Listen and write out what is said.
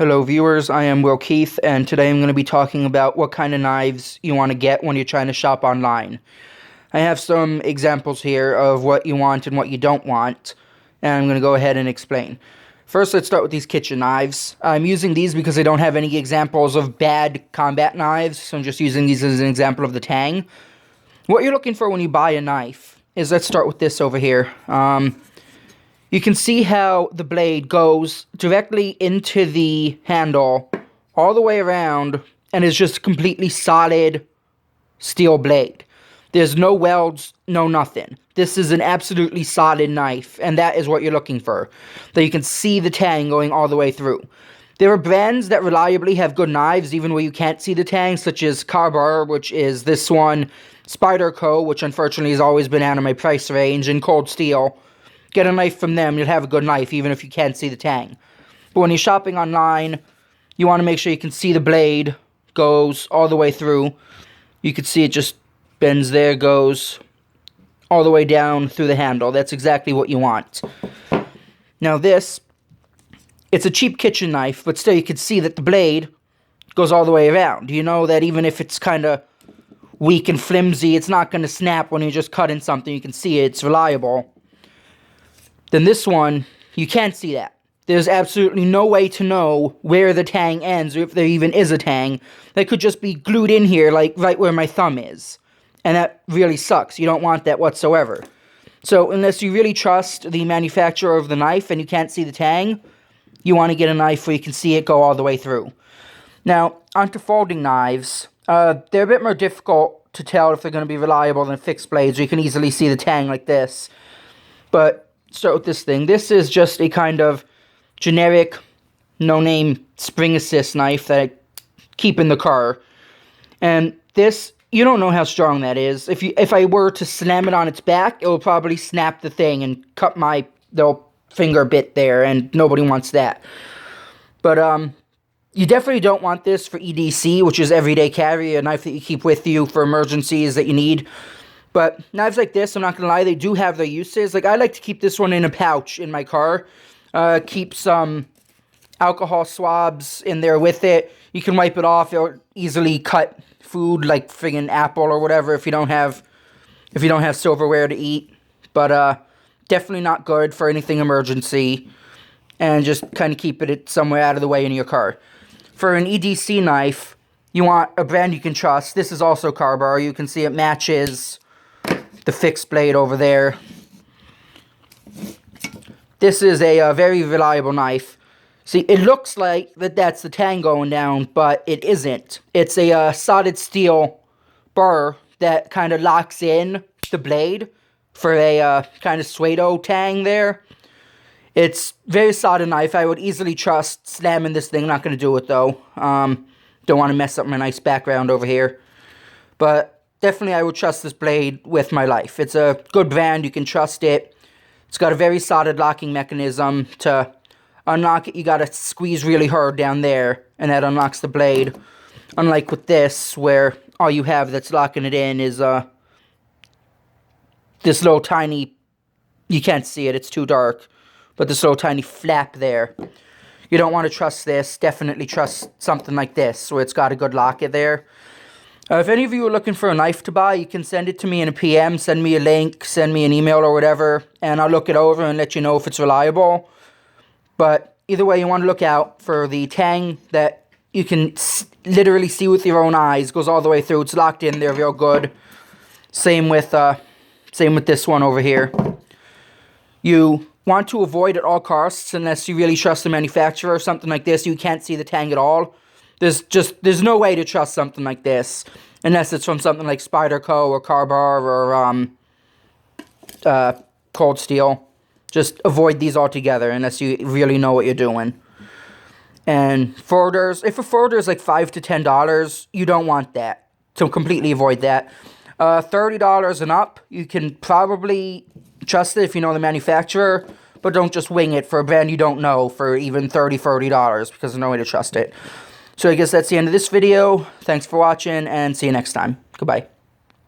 Hello viewers, I am Will Keith, and today I'm going to be talking about what kind of knives you want to get when you're trying to shop online. I have some examples here of what you want and what you don't want, and I'm going to go ahead and explain. First, let's start with these kitchen knives. I'm using these because I don't have any examples of bad combat knives, so I'm just using these as an example of the Tang. What you're looking for when you buy a knife is, let's start with this over here. You can see how the blade goes directly into the handle, all the way around, and is just a completely solid steel blade. There's no welds, no nothing. This is an absolutely solid knife, and that is what you're looking for. That you can see the Tang going all the way through. There are brands that reliably have good knives, even where you can't see the Tang, such as Ka-Bar, which is this one, Spyderco, which unfortunately has always been out of my price range, and Cold Steel. Get a knife from them, you'll have a good knife, even if you can't see the Tang. But when you're shopping online, you want to make sure you can see the blade goes all the way through. You can see it just bends there, goes all the way down through the handle. That's exactly what you want. Now this, it's a cheap kitchen knife, but still you can see that the blade goes all the way around. You know that even if it's kind of weak and flimsy, it's not going to snap when you're just cutting something. You can see it, it's reliable. Then this one, you can't see that. There's absolutely no way to know where the Tang ends, or if there even is a Tang. That could just be glued in here, like right where my thumb is. And that really sucks. You don't want that whatsoever. So, unless you really trust the manufacturer of the knife and you can't see the Tang, you want to get a knife where you can see it go all the way through. Now, onto folding knives. They're a bit more difficult to tell if they're going to be reliable than fixed blades, or you can easily see the Tang like this. But start with this thing. This is just a kind of generic, no-name spring assist knife that I keep in the car. And this, you don't know how strong that is. If I were to slam it on its back, it will probably snap the thing and cut my little finger bit there, and nobody wants that. But you definitely don't want this for EDC, which is everyday carry, a knife that you keep with you for emergencies that you need. But knives like this, I'm not going to lie, they do have their uses. Like, I like to keep this one in a pouch in my car. Keep some alcohol swabs in there with it. You can wipe it off. It'll easily cut food like friggin' apple or whatever if you don't have silverware to eat. But definitely not good for anything emergency. And just kind of keep it somewhere out of the way in your car. For an EDC knife, you want a brand you can trust. This is also Ka-Bar. You can see it matches the fixed blade over there. This is a very reliable knife. See, it looks like that's the Tang going down, but it isn't. It's a solid steel burr that kind of locks in the blade for a kind of pseudo Tang there. It's very solid knife. I would easily trust slamming this thing. Not going to do it though. Don't want to mess up my nice background over here. But definitely I would trust this blade with my life. It's a good brand. You can trust it. It's got a very solid locking mechanism. To unlock it, you got to squeeze really hard down there, and that unlocks the blade. Unlike with this, where all you have that's locking it in is this little tiny, you can't see it, it's too dark, but this little tiny flap there. You don't want to trust this. Definitely trust something like this, where it's got a good locket there. If any of you are looking for a knife to buy, you can send it to me in a PM, send me a link, send me an email or whatever, and I'll look it over and let you know if it's reliable. But either way, you want to look out for the Tang that you can literally see with your own eyes. Goes all the way through. It's locked in there real good. Same with this one over here. You want to avoid at all costs, unless you really trust the manufacturer or something like this. You can't see the Tang at all. There's no way to trust something like this, unless it's from something like Spyderco or Ka-Bar or Cold Steel. Just avoid these altogether, unless you really know what you're doing. And folders, if a folder is like $5 to $10, you don't want that. So completely avoid that. $30 and up, you can probably trust it if you know the manufacturer, but don't just wing it for a brand you don't know for even $30 because there's no way to trust it. So I guess that's the end of this video. Thanks for watching, and see you next time. Goodbye.